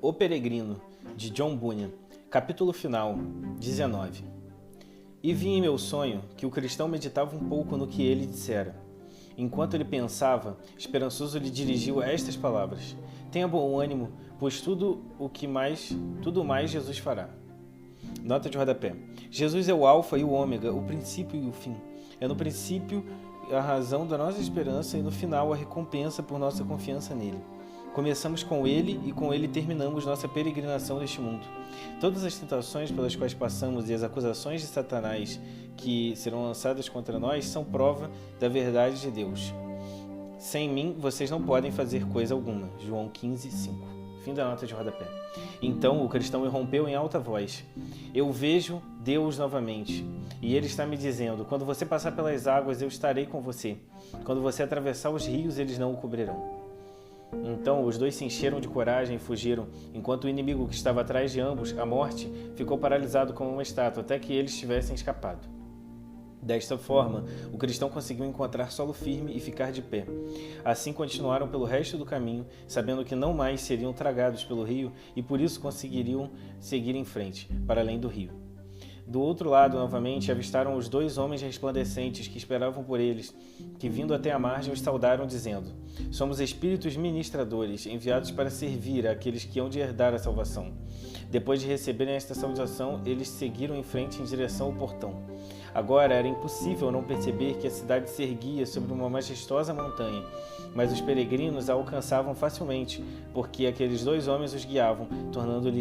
O Peregrino, de John Bunyan, capítulo final, 19. E vi em meu sonho que o cristão meditava um pouco no que ele dissera. Enquanto ele pensava, esperançoso lhe dirigiu estas palavras: tenha bom ânimo, pois tudo mais Jesus fará. Nota de rodapé. Jesus é o alfa e o ômega, o princípio e o fim. É no princípio a razão da nossa esperança e no final a recompensa por nossa confiança nele. Começamos com ele e com ele terminamos nossa peregrinação neste mundo. Todas as tentações pelas quais passamos e as acusações de Satanás que serão lançadas contra nós são prova da verdade de Deus. Sem mim, vocês não podem fazer coisa alguma. João 15, 5. Fim da nota de rodapé. Então o cristão irrompeu em alta voz: eu vejo Deus novamente, e Ele está me dizendo: quando você passar pelas águas, eu estarei com você. Quando você atravessar os rios, eles não o cobrirão. Então os dois se encheram de coragem e fugiram, enquanto o inimigo que estava atrás de ambos, a morte, ficou paralisado como uma estátua, até que eles tivessem escapado. Desta forma, o cristão conseguiu encontrar solo firme e ficar de pé. Assim continuaram pelo resto do caminho, sabendo que não mais seriam tragados pelo rio e por isso conseguiriam seguir em frente, para além do rio. Do outro lado, novamente, avistaram os dois homens resplandecentes que esperavam por eles, que vindo até a margem os saudaram, dizendo: somos espíritos ministradores, enviados para servir àqueles que hão de herdar a salvação. Depois de receberem esta saudação, eles seguiram em frente em direção ao portão. Agora era impossível não perceber que a cidade se erguia sobre uma majestosa montanha, mas os peregrinos a alcançavam facilmente, porque aqueles dois homens os guiavam, tomando-lhe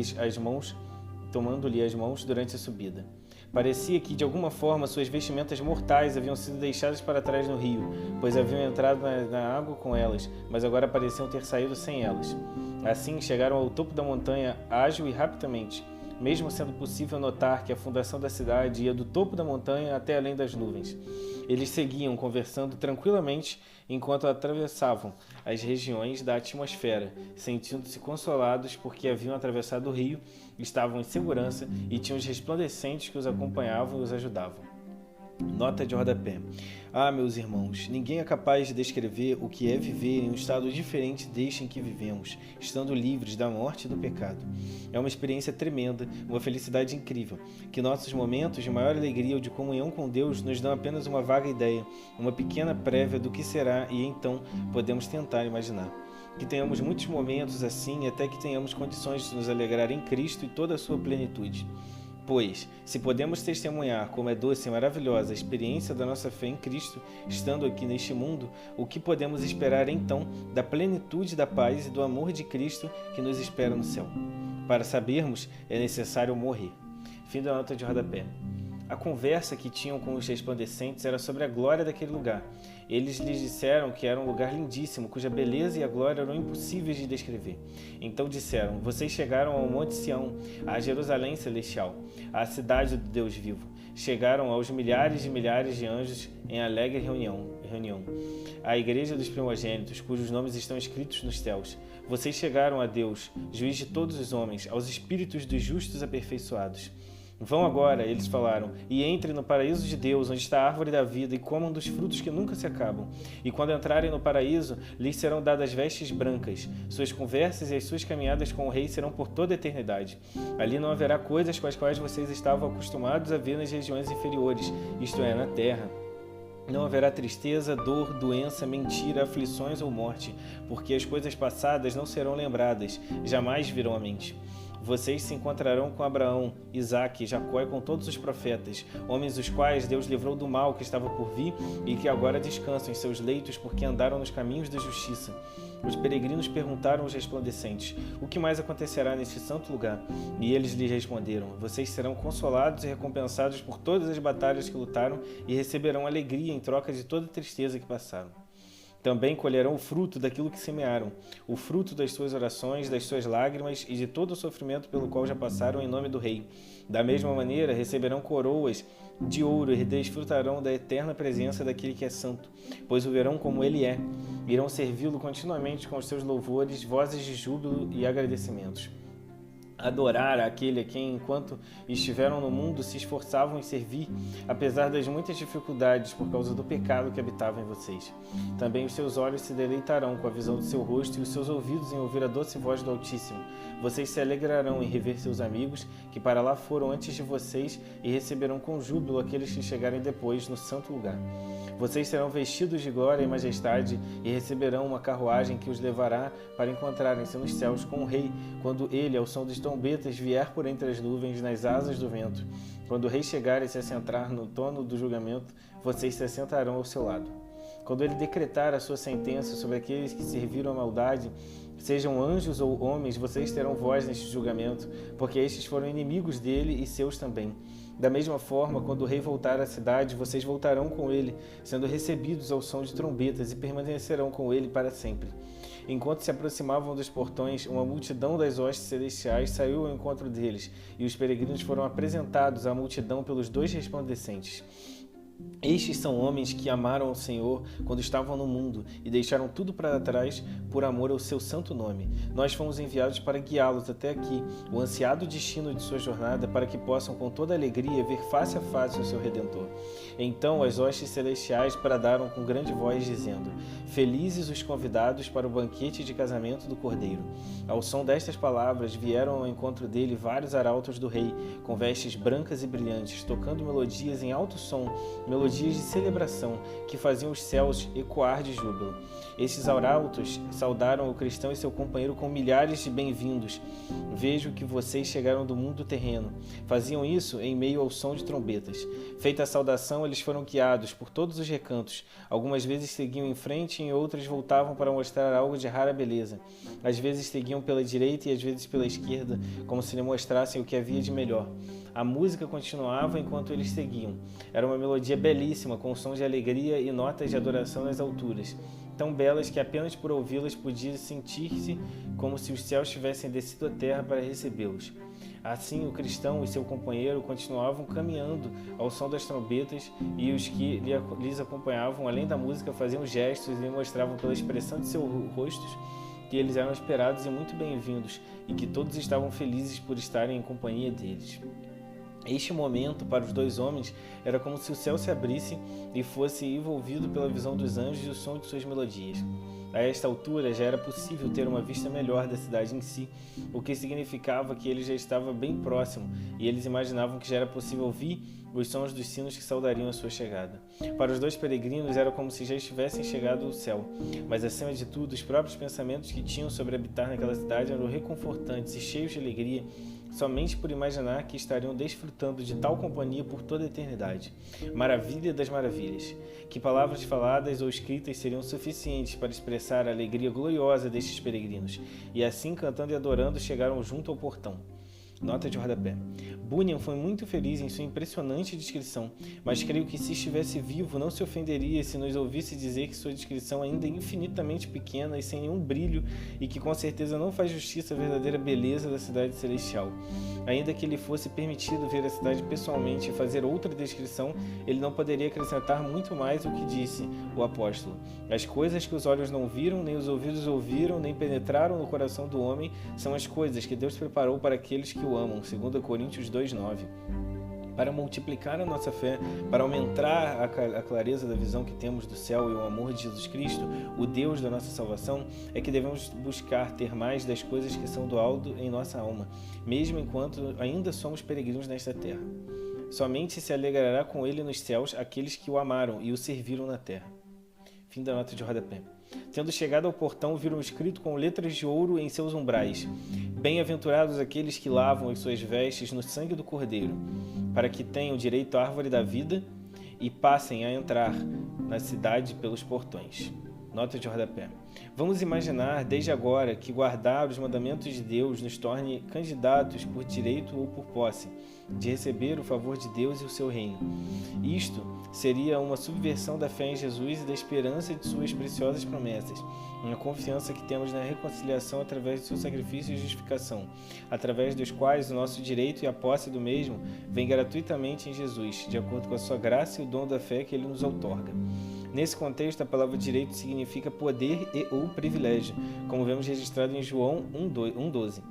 as mãos durante a subida. Parecia que, de alguma forma, suas vestimentas mortais haviam sido deixadas para trás no rio, pois haviam entrado na água com elas, mas agora pareciam ter saído sem elas. Assim, chegaram ao topo da montanha ágil e rapidamente, mesmo sendo possível notar que a fundação da cidade ia do topo da montanha até além das nuvens. Eles seguiam conversando tranquilamente enquanto atravessavam as regiões da atmosfera, sentindo-se consolados porque haviam atravessado o rio, estavam em segurança e tinham os resplandecentes que os acompanhavam e os ajudavam. Nota de rodapé. Ah, meus irmãos, ninguém é capaz de descrever o que é viver em um estado diferente deste em que vivemos, estando livres da morte e do pecado. É uma experiência tremenda, uma felicidade incrível, que nossos momentos de maior alegria ou de comunhão com Deus nos dão apenas uma vaga ideia, uma pequena prévia do que será e então podemos tentar imaginar. Que tenhamos muitos momentos assim até que tenhamos condições de nos alegrar em Cristo e toda a sua plenitude. Pois, se podemos testemunhar como é doce e maravilhosa a experiência da nossa fé em Cristo, estando aqui neste mundo, o que podemos esperar então da plenitude da paz e do amor de Cristo que nos espera no céu? Para sabermos, é necessário morrer. Fim da nota de rodapé. A conversa que tinham com os resplandecentes era sobre a glória daquele lugar. Eles lhes disseram que era um lugar lindíssimo, cuja beleza e a glória eram impossíveis de descrever. Então disseram: vocês chegaram ao Monte Sião, à Jerusalém celestial, à cidade do Deus vivo. Chegaram aos milhares de anjos em alegre reunião. À igreja dos primogênitos, cujos nomes estão escritos nos céus. Vocês chegaram a Deus, juiz de todos os homens, aos espíritos dos justos aperfeiçoados. Vão agora, eles falaram, e entrem no paraíso de Deus, onde está a árvore da vida, e comam dos frutos que nunca se acabam. E quando entrarem no paraíso, lhes serão dadas vestes brancas. Suas conversas e as suas caminhadas com o rei serão por toda a eternidade. Ali não haverá coisas com as quais vocês estavam acostumados a ver nas regiões inferiores, isto é, na terra. Não haverá tristeza, dor, doença, mentira, aflições ou morte, porque as coisas passadas não serão lembradas, jamais virão à mente. Vocês se encontrarão com Abraão, Isaque, Jacó e com todos os profetas, homens os quais Deus livrou do mal que estava por vir e que agora descansam em seus leitos porque andaram nos caminhos da justiça. Os peregrinos perguntaram aos resplandecentes: o que mais acontecerá neste santo lugar? E eles lhes responderam: vocês serão consolados e recompensados por todas as batalhas que lutaram e receberão alegria em troca de toda a tristeza que passaram. Também colherão o fruto daquilo que semearam, o fruto das suas orações, das suas lágrimas e de todo o sofrimento pelo qual já passaram em nome do Rei. Da mesma maneira, receberão coroas de ouro e desfrutarão da eterna presença daquele que é santo, pois o verão como ele é. Irão servi-lo continuamente com os seus louvores, vozes de júbilo e agradecimentos. adorar aquele a quem, enquanto estiveram no mundo, se esforçavam em servir, apesar das muitas dificuldades por causa do pecado que habitava em vocês. Também os seus olhos se deleitarão com a visão do seu rosto e os seus ouvidos em ouvir a doce voz do Altíssimo. Vocês se alegrarão em rever seus amigos, que para lá foram antes de vocês, e receberão com júbilo aqueles que chegarem depois no santo lugar. Vocês serão vestidos de glória e majestade e receberão uma carruagem que os levará para encontrarem-se nos céus com o Rei, quando ele, ao som dos trombetas, vier por entre as nuvens nas asas do vento. Quando o Rei chegar e se assentar no trono do julgamento, vocês se assentarão ao seu lado. Quando ele decretar a sua sentença sobre aqueles que serviram a maldade, sejam anjos ou homens, vocês terão voz neste julgamento, porque estes foram inimigos dele e seus também. Da mesma forma, quando o rei voltar à cidade, vocês voltarão com ele, sendo recebidos ao som de trombetas, e permanecerão com ele para sempre. Enquanto se aproximavam dos portões, uma multidão das hostes celestiais saiu ao encontro deles, e os peregrinos foram apresentados à multidão pelos dois resplandecentes. Estes são homens que amaram o Senhor quando estavam no mundo e deixaram tudo para trás por amor ao seu santo nome. Nós fomos enviados para guiá-los até aqui, o ansiado destino de sua jornada, para que possam com toda alegria ver face a face o seu Redentor. Então as hostes celestiais bradaram com grande voz, dizendo: Felizes os convidados para o banquete de casamento do Cordeiro. Ao som destas palavras vieram ao encontro dele vários arautos do rei, com vestes brancas e brilhantes, tocando melodias em alto som, melodias de celebração que faziam os céus ecoar de júbilo. Esses arautos saudaram o cristão e seu companheiro com milhares de bem-vindos. Vejo que vocês chegaram do mundo terreno. Faziam isso em meio ao som de trombetas. Feita a saudação, eles foram guiados por todos os recantos. Algumas vezes seguiam em frente e em outras voltavam para mostrar algo de rara beleza. Às vezes seguiam pela direita e às vezes pela esquerda, como se lhe mostrassem o que havia de melhor. A música continuava enquanto eles seguiam. Era uma melodia belíssima, com sons de alegria e notas de adoração nas alturas, tão belas que apenas por ouvi-las podia sentir-se como se os céus tivessem descido à terra para recebê-los. Assim, o cristão e seu companheiro continuavam caminhando ao som das trombetas, e os que lhes acompanhavam, além da música, faziam gestos e mostravam pela expressão de seus rostos que eles eram esperados e muito bem-vindos, e que todos estavam felizes por estarem em companhia deles. Este momento, para os dois homens, era como se o céu se abrisse e fosse envolvido pela visão dos anjos e o som de suas melodias. A esta altura já era possível ter uma vista melhor da cidade em si, o que significava que ele já estava bem próximo, e eles imaginavam que já era possível ouvir os sons dos sinos que saudariam a sua chegada. Para os dois peregrinos era como se já estivessem chegado ao céu, mas acima de tudo, os próprios pensamentos que tinham sobre habitar naquela cidade eram reconfortantes e cheios de alegria, somente por imaginar que estariam desfrutando de tal companhia por toda a eternidade. Maravilha das maravilhas! Que palavras faladas ou escritas seriam suficientes para expressar a alegria gloriosa destes peregrinos, e assim, cantando e adorando, chegaram junto ao portão. Nota de rodapé. Bunyan foi muito feliz em sua impressionante descrição, mas creio que se estivesse vivo não se ofenderia se nos ouvisse dizer que sua descrição ainda é infinitamente pequena e sem nenhum brilho, e que com certeza não faz justiça à verdadeira beleza da cidade celestial. Ainda que lhe fosse permitido ver a cidade pessoalmente e fazer outra descrição, ele não poderia acrescentar muito mais o que disse o apóstolo. As coisas que os olhos não viram, nem os ouvidos ouviram, nem penetraram no coração do homem, são as coisas que Deus preparou para aqueles que o amam, 2 Coríntios 2:9. Para multiplicar a nossa fé, para aumentar a clareza da visão que temos do céu e o amor de Jesus Cristo, o Deus da nossa salvação, é que devemos buscar ter mais das coisas que são do alto em nossa alma, mesmo enquanto ainda somos peregrinos nesta terra. Somente se alegrará com ele nos céus aqueles que o amaram e o serviram na terra. Fim da nota de rodapé. Tendo chegado ao portão, viram escrito com letras de ouro em seus umbrais: Bem-aventurados aqueles que lavam as suas vestes no sangue do Cordeiro, para que tenham direito à árvore da vida e passem a entrar na cidade pelos portões. Nota de rodapé. Vamos imaginar, desde agora, que guardar os mandamentos de Deus nos torne candidatos por direito ou por posse de receber o favor de Deus e o seu reino. Isto seria uma subversão da fé em Jesus e da esperança de suas preciosas promessas, uma confiança que temos na reconciliação através do seu sacrifício e justificação, através dos quais o nosso direito e a posse do mesmo vem gratuitamente em Jesus, de acordo com a sua graça e o dom da fé que ele nos outorga. Nesse contexto, a palavra direito significa poder e ou privilégio, como vemos registrado em João 1:12.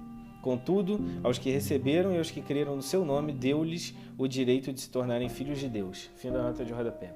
Contudo, aos que receberam e aos que creram no seu nome, deu-lhes o direito de se tornarem filhos de Deus. Fim da nota de rodapé.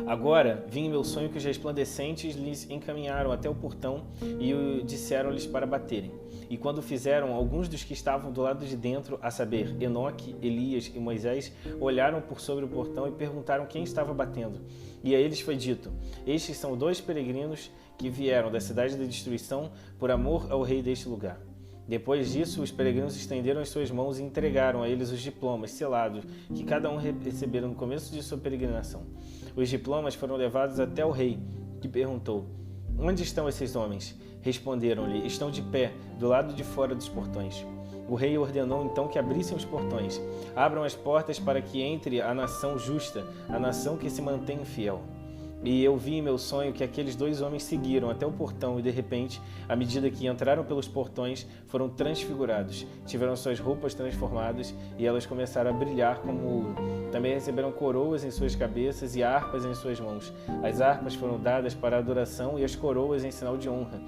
Agora vi em meu sonho que os resplandecentes lhes encaminharam até o portão e disseram-lhes para baterem. E quando fizeram, alguns dos que estavam do lado de dentro, a saber, Enoque, Elias e Moisés, olharam por sobre o portão e perguntaram quem estava batendo. E a eles foi dito: estes são 2 peregrinos que vieram da cidade da destruição por amor ao rei deste lugar. Depois disso, os peregrinos estenderam as suas mãos e entregaram a eles os diplomas selados que cada um recebera no começo de sua peregrinação. Os diplomas foram levados até o rei, que perguntou: onde estão esses homens? Responderam-lhe: estão de pé, do lado de fora dos portões. O rei ordenou então que abrissem os portões. Abram as portas para que entre a nação justa, a nação que se mantém fiel. E eu vi em meu sonho que aqueles 2 homens seguiram até o portão e, de repente, à medida que entraram pelos portões, foram transfigurados. Tiveram suas roupas transformadas e elas começaram a brilhar como ouro. Também receberam coroas em suas cabeças e harpas em suas mãos. As harpas foram dadas para a adoração e as coroas em sinal de honra.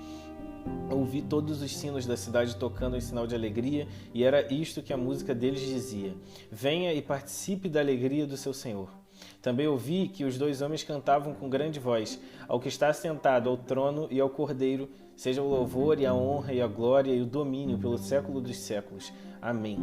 Ouvi todos os sinos da cidade tocando em sinal de alegria, e era isto que a música deles dizia: venha e participe da alegria do seu Senhor. Também ouvi que os 2 homens cantavam com grande voz: ao que está sentado ao trono e ao Cordeiro, seja o louvor e a honra e a glória e o domínio pelo século dos séculos. Amém.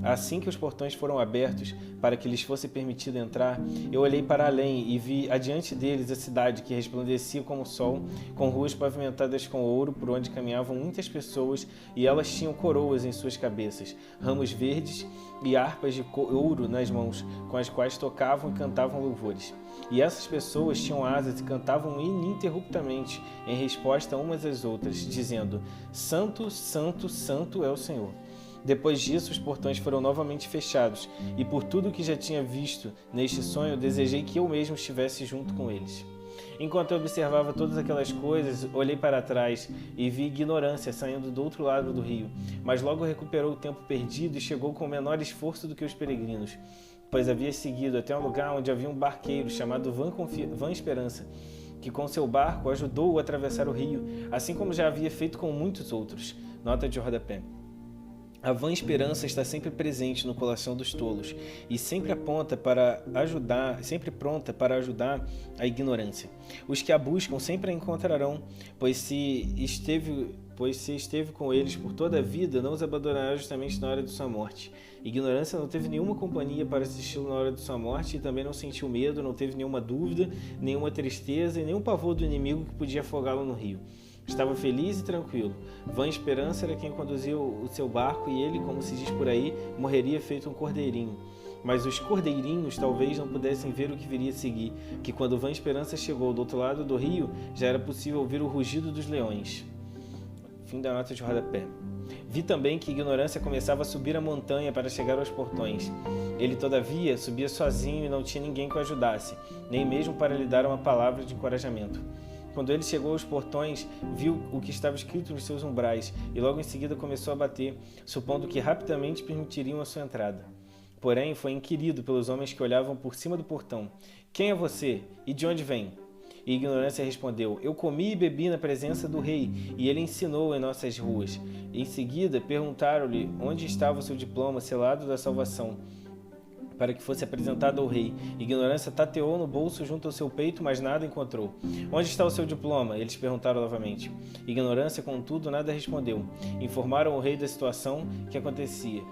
Assim que os portões foram abertos para que lhes fosse permitido entrar, eu olhei para além e vi adiante deles a cidade que resplandecia como o sol, com ruas pavimentadas com ouro, por onde caminhavam muitas pessoas, e elas tinham coroas em suas cabeças, ramos verdes e harpas de ouro nas mãos, com as quais tocavam e cantavam louvores. E essas pessoas tinham asas e cantavam ininterruptamente, em resposta umas às outras, dizendo: Santo, Santo, Santo é o Senhor. Depois disso, os portões foram novamente fechados, e por tudo que já tinha visto neste sonho, desejei que eu mesmo estivesse junto com eles. Enquanto eu observava todas aquelas coisas, olhei para trás e vi Ignorância saindo do outro lado do rio, mas logo recuperou o tempo perdido e chegou com menor esforço do que os peregrinos, pois havia seguido até um lugar onde havia um barqueiro chamado Vã Esperança, que com seu barco ajudou-o a atravessar o rio, assim como já havia feito com muitos outros. Nota de rodapé. A vã esperança está sempre presente no coração dos tolos e sempre pronta para ajudar a ignorância. Os que a buscam sempre a encontrarão, pois se esteve com eles por toda a vida, não os abandonará justamente na hora de sua morte. Ignorância não teve nenhuma companhia para assisti-lo na hora de sua morte e também não sentiu medo, não teve nenhuma dúvida, nenhuma tristeza e nenhum pavor do inimigo que podia afogá-lo no rio. Estava feliz e tranquilo. Vã Esperança era quem conduzia o seu barco e ele, como se diz por aí, morreria feito um cordeirinho. Mas os cordeirinhos talvez não pudessem ver o que viria a seguir, que quando Vã Esperança chegou do outro lado do rio, já era possível ouvir o rugido dos leões. Fim da nota de rodapé. Vi também que Ignorância começava a subir a montanha para chegar aos portões. Ele, todavia, subia sozinho e não tinha ninguém que o ajudasse, nem mesmo para lhe dar uma palavra de encorajamento. Quando ele chegou aos portões, viu o que estava escrito nos seus umbrais e logo em seguida começou a bater, supondo que rapidamente permitiriam a sua entrada. Porém, foi inquirido pelos homens que olhavam por cima do portão: quem é você? E de onde vem? E Ignorância respondeu: eu comi e bebi na presença do rei, e ele ensinou em nossas ruas. Em seguida, perguntaram-lhe onde estava o seu diploma selado da salvação, para que fosse apresentado ao rei. Ignorância tateou no bolso junto ao seu peito, mas nada encontrou. Onde está o seu diploma? Eles perguntaram novamente. Ignorância, contudo, nada respondeu. Informaram o rei da situação que acontecia.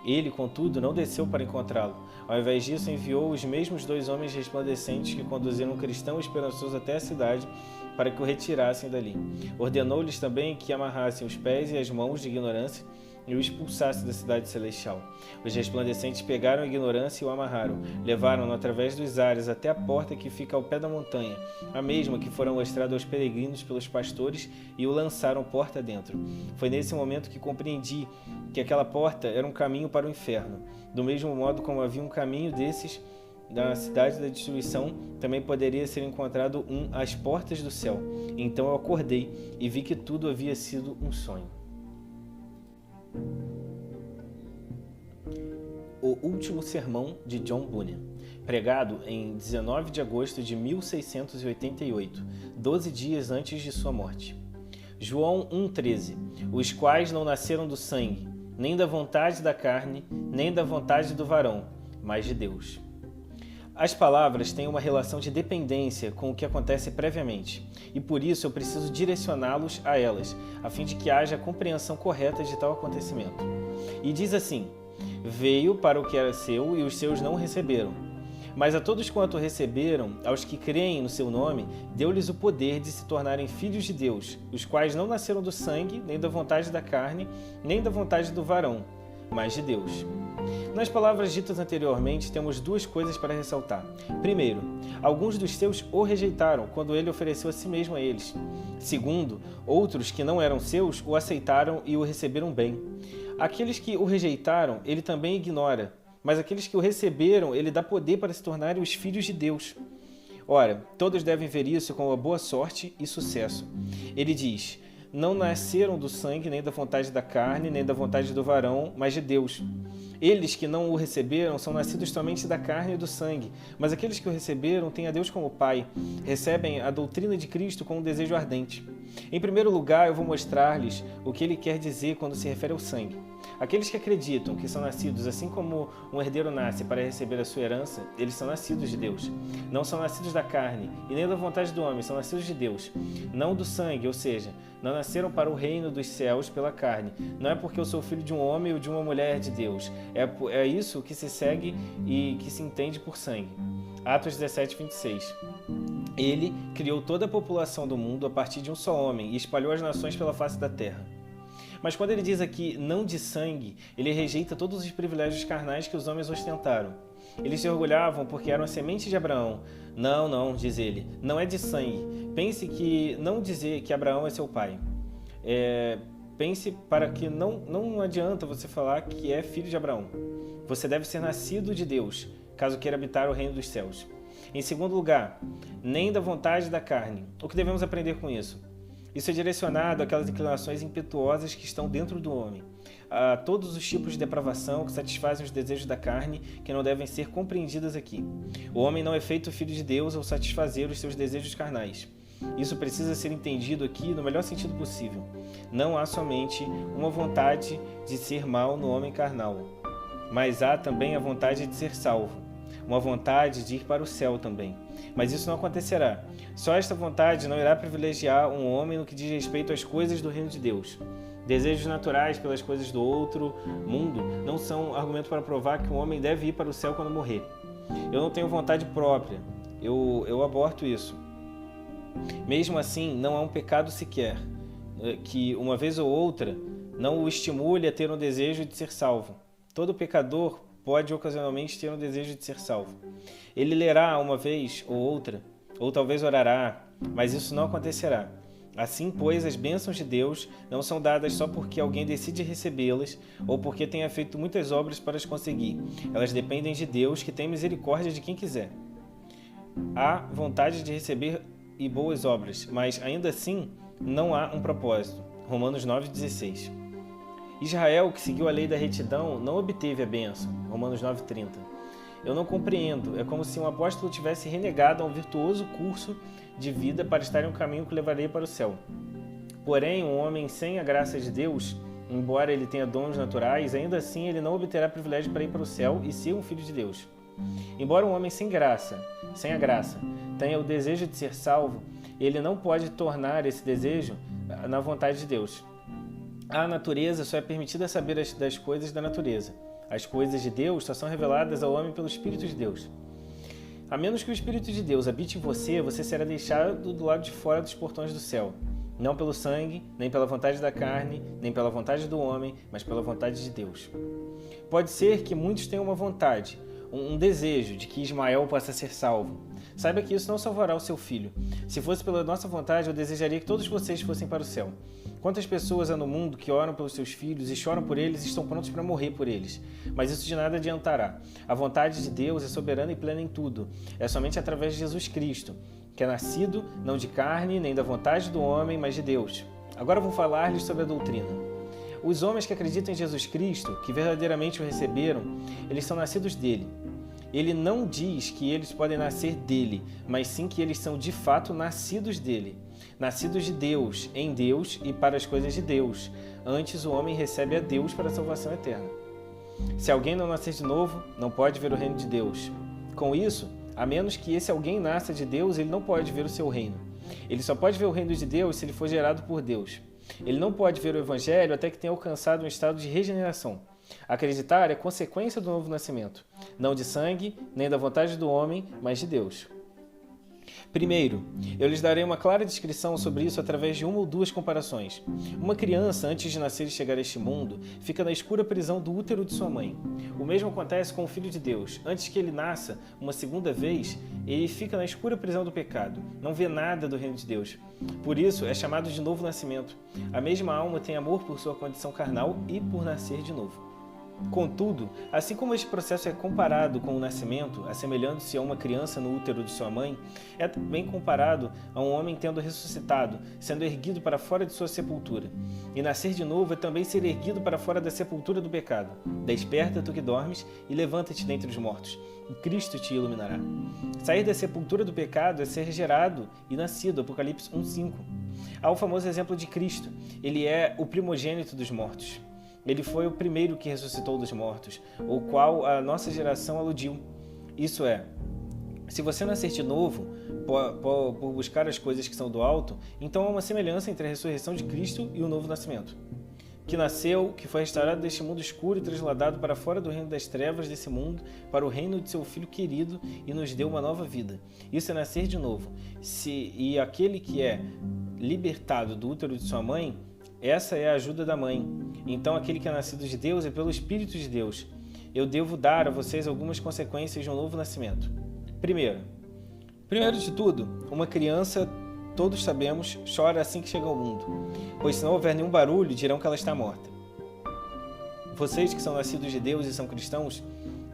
Ele, contudo, não desceu para encontrá-lo. Ao invés disso, enviou os mesmos 2 homens resplandecentes que conduziram um cristão esperançoso até a cidade para que o retirassem dali. Ordenou-lhes também que amarrassem os pés e as mãos de Ignorância e o expulsasse da cidade celestial. Os resplandecentes pegaram a Ignorância e o amarraram, levaram-no através dos ares até a porta que fica ao pé da montanha, a mesma que fora mostrada aos peregrinos pelos pastores, e o lançaram porta dentro. Foi nesse momento que compreendi que aquela porta era um caminho para o inferno. Do mesmo modo como havia um caminho desses da cidade da destruição, também poderia ser encontrado às portas do céu. Então eu acordei e vi que tudo havia sido um sonho. O Último Sermão de John Bunyan, pregado em 19 de agosto de 1688, 12 dias antes de sua morte. João 1,13. Os quais não nasceram do sangue, nem da vontade da carne, nem da vontade do varão, mas de Deus. As palavras têm uma relação de dependência com o que acontece previamente, e por isso eu preciso direcioná-los a elas, a fim de que haja a compreensão correta de tal acontecimento. E diz assim: veio para o que era seu e os seus não o receberam. Mas a todos quanto receberam, aos que creem no seu nome, deu-lhes o poder de se tornarem filhos de Deus, os quais não nasceram do sangue, nem da vontade da carne, nem da vontade do varão, mas de Deus. Nas palavras ditas anteriormente, temos duas coisas para ressaltar. Primeiro, alguns dos seus o rejeitaram quando ele ofereceu a si mesmo a eles. Segundo, outros que não eram seus o aceitaram e o receberam bem. Aqueles que o rejeitaram, ele também ignora, mas aqueles que o receberam, ele dá poder para se tornarem os filhos de Deus. Ora, todos devem ver isso com uma boa sorte e sucesso. Ele diz: não nasceram do sangue, nem da vontade da carne, nem da vontade do varão, mas de Deus. Eles que não o receberam são nascidos somente da carne e do sangue, mas aqueles que o receberam têm a Deus como Pai, recebem a doutrina de Cristo com um desejo ardente. Em primeiro lugar, eu vou mostrar-lhes o que ele quer dizer quando se refere ao sangue. Aqueles que acreditam que são nascidos assim como um herdeiro nasce para receber a sua herança, eles são nascidos de Deus. Não são nascidos da carne e nem da vontade do homem, são nascidos de Deus. Não do sangue, ou seja, não nasceram para o reino dos céus pela carne. Não é porque eu sou filho de um homem ou de uma mulher de Deus. É isso que se segue e que se entende por sangue. Atos 17, 26. Ele criou toda a população do mundo a partir de um só homem e espalhou as nações pela face da terra. Mas quando ele diz aqui não de sangue, ele rejeita todos os privilégios carnais que os homens ostentaram. Eles se orgulhavam porque eram a semente de Abraão. Não, diz ele, não é de sangue. Pense que não dizer que Abraão é seu pai. Pense para que não adianta você falar que é filho de Abraão. Você deve ser nascido de Deus, caso queira habitar o reino dos céus. Em segundo lugar, nem da vontade da carne. O que devemos aprender com isso? Isso é direcionado àquelas inclinações impetuosas que estão dentro do homem, a todos os tipos de depravação que satisfazem os desejos da carne, que não devem ser compreendidas aqui. O homem não é feito filho de Deus ao satisfazer os seus desejos carnais. Isso precisa ser entendido aqui no melhor sentido possível. Não há somente uma vontade de ser mal no homem carnal, mas há também a vontade de ser salvo, uma vontade de ir para o céu também. Mas isso não acontecerá. Só esta vontade não irá privilegiar um homem no que diz respeito às coisas do reino de Deus. Desejos naturais pelas coisas do outro mundo não são argumento para provar que um homem deve ir para o céu quando morrer. Eu não tenho vontade própria. Eu aborto isso. Mesmo assim, não há um pecado sequer que, uma vez ou outra, não o estimule a ter um desejo de ser salvo. Todo pecador pode ocasionalmente ter um desejo de ser salvo. Ele lerá uma vez ou outra, ou talvez orará, mas isso não acontecerá. Assim, pois, as bênçãos de Deus não são dadas só porque alguém decide recebê-las ou porque tenha feito muitas obras para as conseguir. Elas dependem de Deus, que tem misericórdia de quem quiser. Há vontade de receber e boas obras, mas ainda assim não há um propósito. Romanos 9,16. Israel, que seguiu a lei da retidão, não obteve a bênção. Romanos 9,30. Eu não compreendo. É como se um apóstolo tivesse renegado a um virtuoso curso de vida para estar em um caminho que levaria para o céu. Porém, um homem sem a graça de Deus, embora ele tenha dons naturais, ainda assim ele não obterá privilégio para ir para o céu e ser um filho de Deus. Embora um homem sem a graça, tenha o desejo de ser salvo, ele não pode tornar esse desejo na vontade de Deus. A natureza só é permitida saber das coisas da natureza. As coisas de Deus só são reveladas ao homem pelo Espírito de Deus. A menos que o Espírito de Deus habite em você, você será deixado do lado de fora dos portões do céu. Não pelo sangue, nem pela vontade da carne, nem pela vontade do homem, mas pela vontade de Deus. Pode ser que muitos tenham uma vontade, um desejo de que Ismael possa ser salvo. Saiba que isso não salvará o seu filho. Se fosse pela nossa vontade, eu desejaria que todos vocês fossem para o céu. Quantas pessoas há no mundo que oram pelos seus filhos e choram por eles e estão prontos para morrer por eles? Mas isso de nada adiantará. A vontade de Deus é soberana e plena em tudo. É somente através de Jesus Cristo, que é nascido não de carne, nem da vontade do homem, mas de Deus. Agora vou falar-lhes sobre a doutrina. Os homens que acreditam em Jesus Cristo, que verdadeiramente o receberam, eles são nascidos dele. ele não diz que eles podem nascer dele, mas sim que eles são de fato nascidos dele. Nascidos de Deus, em Deus e para as coisas de Deus. Antes o homem recebe a Deus para a salvação eterna. Se alguém não nascer de novo, não pode ver o reino de Deus. Com isso, a menos que esse alguém nasça de Deus, ele não pode ver o seu reino. Ele só pode ver o reino de Deus se ele for gerado por Deus. Ele não pode ver o Evangelho até que tenha alcançado um estado de regeneração. Acreditar é consequência do novo nascimento, não de sangue, nem da vontade do homem, mas de Deus. Primeiro, eu lhes darei uma clara descrição sobre isso através de uma ou duas comparações. Uma criança, antes de nascer e chegar a este mundo, fica na escura prisão do útero de sua mãe. O mesmo acontece com o Filho de Deus. Antes que ele nasça, uma segunda vez, ele fica na escura prisão do pecado. Não vê nada do reino de Deus. Por isso, é chamado de novo nascimento. A mesma alma tem amor por sua condição carnal e por nascer de novo. Contudo, assim como este processo é comparado com o nascimento, assemelhando-se a uma criança no útero de sua mãe, é também comparado a um homem tendo ressuscitado, sendo erguido para fora de sua sepultura. E nascer de novo é também ser erguido para fora da sepultura do pecado. Desperta, tu que dormes, e levanta-te dentre os mortos, e Cristo te iluminará. Sair da sepultura do pecado é ser gerado e nascido, Apocalipse 1:5. Há o famoso exemplo de Cristo. Ele é o primogênito dos mortos. Ele foi o primeiro que ressuscitou dos mortos, o qual a nossa geração aludiu. Isso é, se você nascer de novo, por buscar as coisas que são do alto, então há uma semelhança entre a ressurreição de Cristo e o novo nascimento. Que nasceu, que foi restaurado deste mundo escuro e trasladado para fora do reino das trevas desse mundo, para o reino de seu Filho querido, e nos deu uma nova vida. Isso é nascer de novo. E aquele que é libertado do útero de sua mãe, essa é a ajuda da mãe. Então aquele que é nascido de Deus é pelo Espírito de Deus. Eu devo dar a vocês algumas consequências de um novo nascimento. Primeiro de tudo, uma criança, todos sabemos, chora assim que chega ao mundo, pois se não houver nenhum barulho, dirão que ela está morta. Vocês que são nascidos de Deus e são cristãos,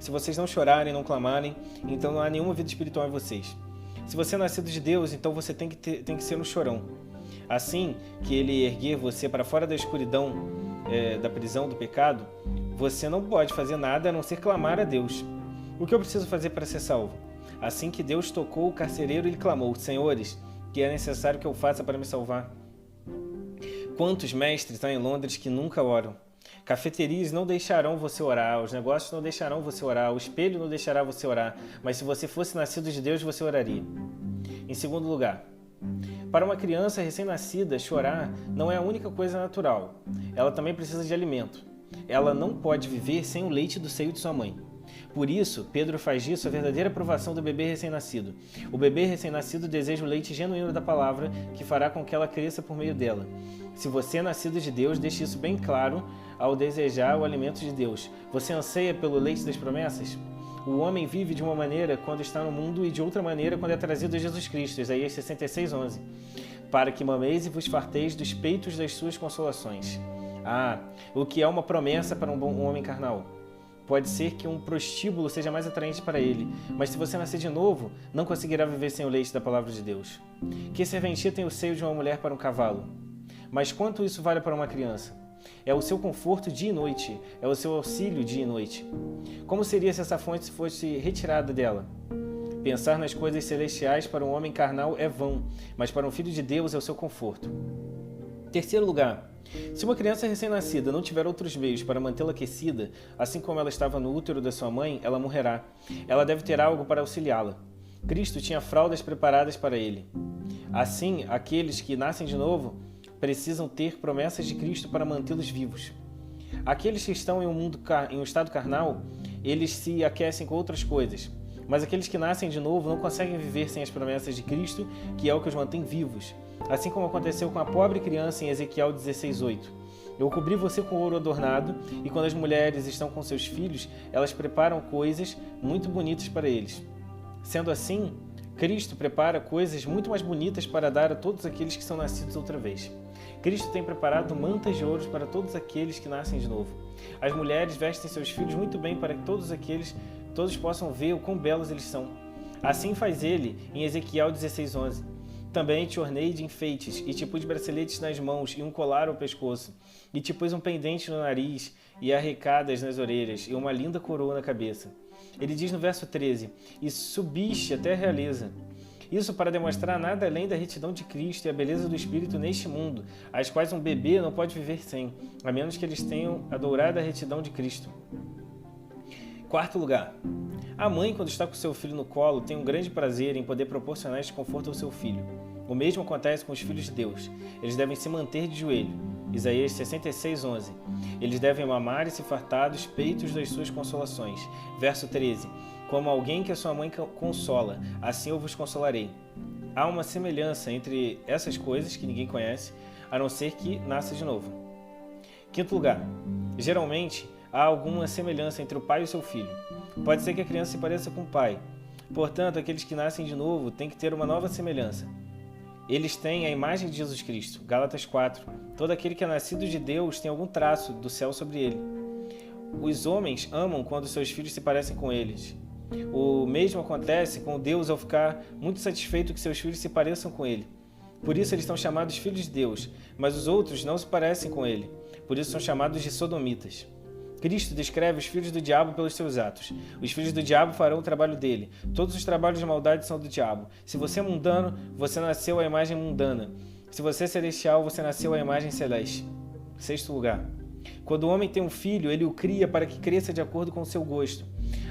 se vocês não chorarem, não clamarem, então não há nenhuma vida espiritual em vocês. Se você é nascido de Deus, então você tem que ser um chorão. Assim que ele erguer você para fora da escuridão, da prisão do pecado, você não pode fazer nada a não ser clamar a Deus. O que eu preciso fazer para ser salvo? Assim que Deus tocou o carcereiro, ele clamou: Senhores, que é necessário que eu faça para me salvar? Quantos mestres há em Londres que nunca oram? Cafeterias não deixarão você orar, os negócios não deixarão você orar, o espelho não deixará você orar, mas se você fosse nascido de Deus, você oraria. Em segundo lugar, para uma criança recém-nascida, chorar não é a única coisa natural. Ela também precisa de alimento. Ela não pode viver sem o leite do seio de sua mãe. Por isso, Pedro faz disso a verdadeira aprovação do bebê recém-nascido. O bebê recém-nascido deseja o leite genuíno da palavra, que fará com que ela cresça por meio dela. Se você é nascido de Deus, deixe isso bem claro ao desejar o alimento de Deus. Você anseia pelo leite das promessas? O homem vive de uma maneira quando está no mundo e de outra maneira quando é trazido a Jesus Cristo, Isaías 66:11. Para que mameis e vos farteis dos peitos das suas consolações. O que é uma promessa para um homem carnal? Pode ser que um prostíbulo seja mais atraente para ele, mas se você nascer de novo, não conseguirá viver sem o leite da palavra de Deus. Que serventia tem o seio de uma mulher para um cavalo? Mas quanto isso vale para uma criança? É o seu conforto dia e noite, é o seu auxílio dia e noite. Como seria se essa fonte fosse retirada dela? Pensar nas coisas celestiais para um homem carnal é vão, mas para um filho de Deus é o seu conforto. Terceiro lugar, se uma criança recém-nascida não tiver outros meios para mantê-la aquecida, assim como ela estava no útero da sua mãe, ela morrerá. Ela deve ter algo para auxiliá-la. Cristo tinha fraldas preparadas para ele. Assim, aqueles que nascem de novo precisam ter promessas de Cristo para mantê-los vivos. Aqueles que estão em um estado carnal, eles se aquecem com outras coisas. Mas aqueles que nascem de novo não conseguem viver sem as promessas de Cristo, que é o que os mantém vivos. Assim como aconteceu com a pobre criança em Ezequiel 16:8. Eu cobri você com ouro adornado, e quando as mulheres estão com seus filhos, elas preparam coisas muito bonitas para eles. Sendo assim, Cristo prepara coisas muito mais bonitas para dar a todos aqueles que são nascidos outra vez. Cristo tem preparado mantas de ouro para todos aqueles que nascem de novo. As mulheres vestem seus filhos muito bem para que todos possam ver o quão belos eles são. Assim faz ele em Ezequiel 16:11. Também te ornei de enfeites, e te pus braceletes nas mãos e um colar ao pescoço, e te pus um pendente no nariz e arrecadas nas orelhas e uma linda coroa na cabeça. Ele diz no verso 13, e subiste até a realeza. Isso para demonstrar nada além da retidão de Cristo e a beleza do Espírito neste mundo, as quais um bebê não pode viver sem, a menos que eles tenham a dourada retidão de Cristo. Quarto lugar, a mãe, quando está com seu filho no colo, tem um grande prazer em poder proporcionar este conforto ao seu filho. O mesmo acontece com os filhos de Deus. Eles devem se manter de joelho. Isaías 66:11. Eles devem mamar e se fartar dos peitos das suas consolações. Verso 13. Como alguém que a sua mãe consola, assim eu vos consolarei. Há uma semelhança entre essas coisas que ninguém conhece, a não ser que nasça de novo. Quinto lugar, geralmente há alguma semelhança entre o pai e o seu filho. Pode ser que a criança se pareça com o pai. Portanto, aqueles que nascem de novo têm que ter uma nova semelhança. Eles têm a imagem de Jesus Cristo. Gálatas 4. Todo aquele que é nascido de Deus tem algum traço do céu sobre ele. Os homens amam quando seus filhos se parecem com eles. O mesmo acontece com Deus ao ficar muito satisfeito que seus filhos se pareçam com ele. Por isso eles são chamados filhos de Deus, mas os outros não se parecem com ele. Por isso são chamados de sodomitas. Cristo descreve os filhos do diabo pelos seus atos. Os filhos do diabo farão o trabalho dele. Todos os trabalhos de maldade são do diabo. Se você é mundano, você nasceu à imagem mundana. Se você é celestial, você nasceu à imagem celeste. Sexto lugar. Quando o homem tem um filho, ele o cria para que cresça de acordo com o seu gosto.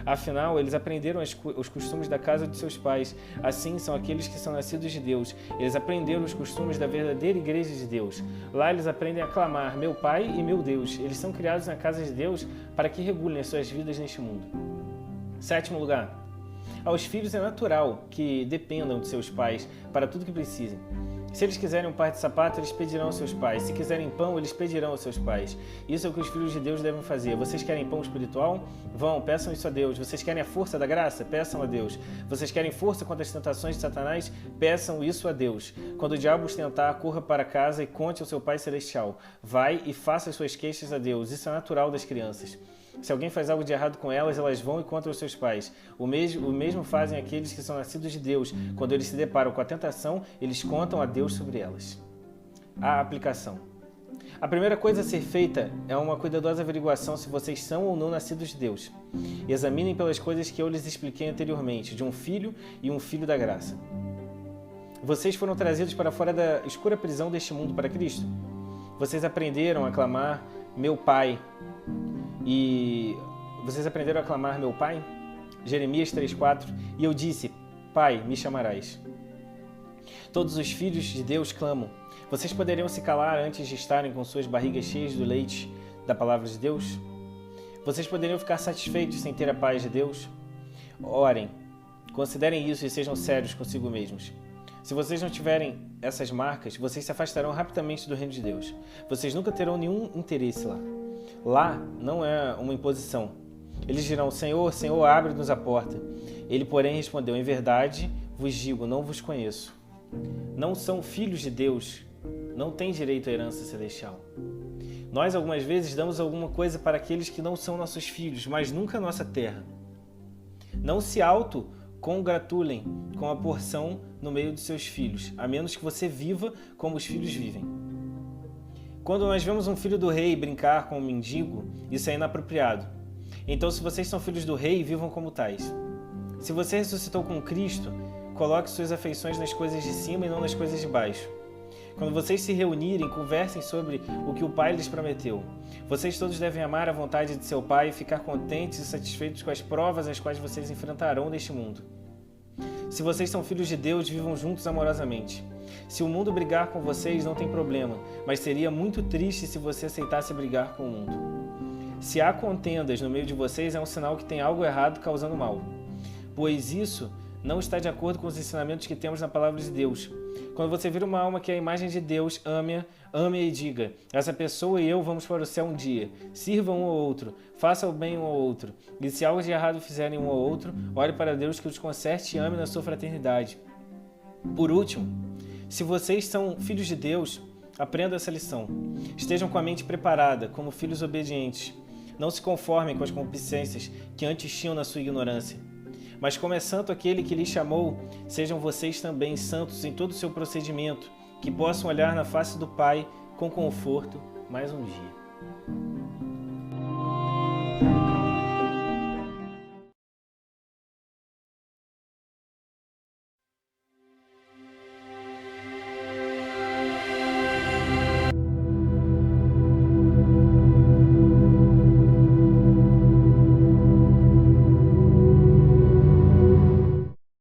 Afinal, eles aprenderam os costumes da casa de seus pais. Assim são aqueles que são nascidos de Deus. Eles aprenderam os costumes da verdadeira igreja de Deus. Lá eles aprendem a clamar, meu Pai e meu Deus. Eles são criados na casa de Deus para que regulem as suas vidas neste mundo. Sétimo lugar. Aos filhos é natural que dependam de seus pais para tudo que precisem. Se eles quiserem um par de sapato, eles pedirão aos seus pais. Se quiserem pão, eles pedirão aos seus pais. Isso é o que os filhos de Deus devem fazer. Vocês querem pão espiritual? Vão, peçam isso a Deus. Vocês querem a força da graça? Peçam a Deus. Vocês querem força contra as tentações de Satanás? Peçam isso a Deus. Quando o diabo os tentar, corra para casa e conte ao seu Pai Celestial. Vai e faça as suas queixas a Deus. Isso é natural das crianças. Se alguém faz algo de errado com elas, elas vão e contam os seus pais. O mesmo fazem aqueles que são nascidos de Deus. Quando eles se deparam com a tentação, eles contam a Deus sobre elas. A aplicação. A primeira coisa a ser feita é uma cuidadosa averiguação se vocês são ou não nascidos de Deus. Examinem pelas coisas que eu lhes expliquei anteriormente, de um filho e um filho da graça. Vocês foram trazidos para fora da escura prisão deste mundo para Cristo. Vocês aprenderam a clamar, meu Pai. E vocês aprenderam a clamar meu Pai? Jeremias 3,4. E eu disse, Pai, me chamarás. Todos os filhos de Deus clamam. Vocês poderiam se calar antes de estarem com suas barrigas cheias do leite da palavra de Deus? Vocês poderiam ficar satisfeitos sem ter a paz de Deus? Orem, considerem isso e sejam sérios consigo mesmos. Se vocês não tiverem essas marcas, vocês se afastarão rapidamente do reino de Deus. Vocês nunca terão nenhum interesse lá. Lá não é uma imposição. Eles dirão, Senhor, Senhor, abre-nos a porta. Ele, porém, respondeu, em verdade vos digo, não vos conheço. Não são filhos de Deus, não têm direito à herança celestial. Nós, algumas vezes, damos alguma coisa para aqueles que não são nossos filhos, mas nunca a nossa terra. Não se auto-congratulem com a porção no meio de seus filhos, a menos que você viva como os filhos vivem. Quando nós vemos um filho do rei brincar com um mendigo, isso é inapropriado. Então, se vocês são filhos do rei, vivam como tais. Se você ressuscitou com Cristo, coloque suas afeições nas coisas de cima e não nas coisas de baixo. Quando vocês se reunirem, conversem sobre o que o Pai lhes prometeu. Vocês todos devem amar a vontade de seu Pai e ficar contentes e satisfeitos com as provas às quais vocês enfrentarão neste mundo. Se vocês são filhos de Deus, vivam juntos amorosamente. Se o mundo brigar com vocês, não tem problema, mas seria muito triste se você aceitasse brigar com o mundo. Se há contendas no meio de vocês, é um sinal que tem algo errado causando mal, pois isso não está de acordo com os ensinamentos que temos na palavra de Deus. Quando você vir uma alma que é a imagem de Deus, ame-a e diga, essa pessoa e eu vamos para o céu um dia. Sirvam um ao outro, faça o bem um ao outro. E se algo de errado fizerem um ao outro, ore para Deus que os conserte e ame na sua fraternidade. Por último, se vocês são filhos de Deus, aprendam essa lição. Estejam com a mente preparada, como filhos obedientes. Não se conformem com as concupiscências que antes tinham na sua ignorância. Mas como é santo aquele que lhes chamou, sejam vocês também santos em todo o seu procedimento, que possam olhar na face do Pai com conforto mais um dia.